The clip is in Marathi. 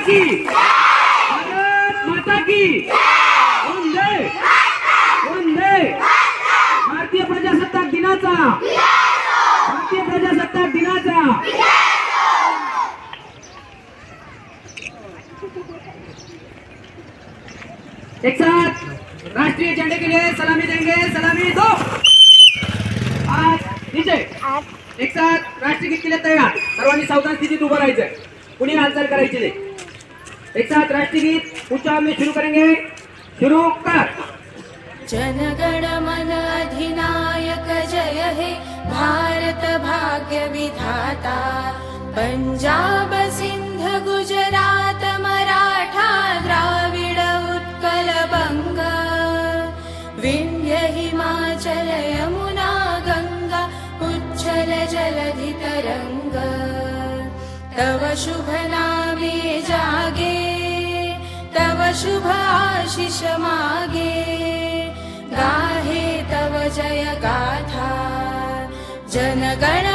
की भारत माता की वंदे वंदे भारतीय प्रजासत्ताक दिनाचा भारतीय प्रजासत्ताक दिनाचा एक साथ राष्ट्रीय झंडे के लिए सलामी देंगे। सलामी दो। आज नीचे एक साथ राष्ट्रीय गीत के लिए तैयार। सर्वांनी सावधान स्थितीत उभं राहायचंय, कुणी हालचाल करायची नाही। एक साथ राष्ट्रीय गीत उच्चारण में शुरू करेंगे। शुरू कर। जनगण मन अधिनायक जय हे भारत भाग्य विधाता पंजाब सिंध गुजरात मराठा द्राविड उत्कल बंग विंध्य हिमाचल यमुना गंगा उच्छल जलधि तरंग तव शुभ नामे जागे तव शुभ आशीष मागे गाहे तव जय गाथा जनगण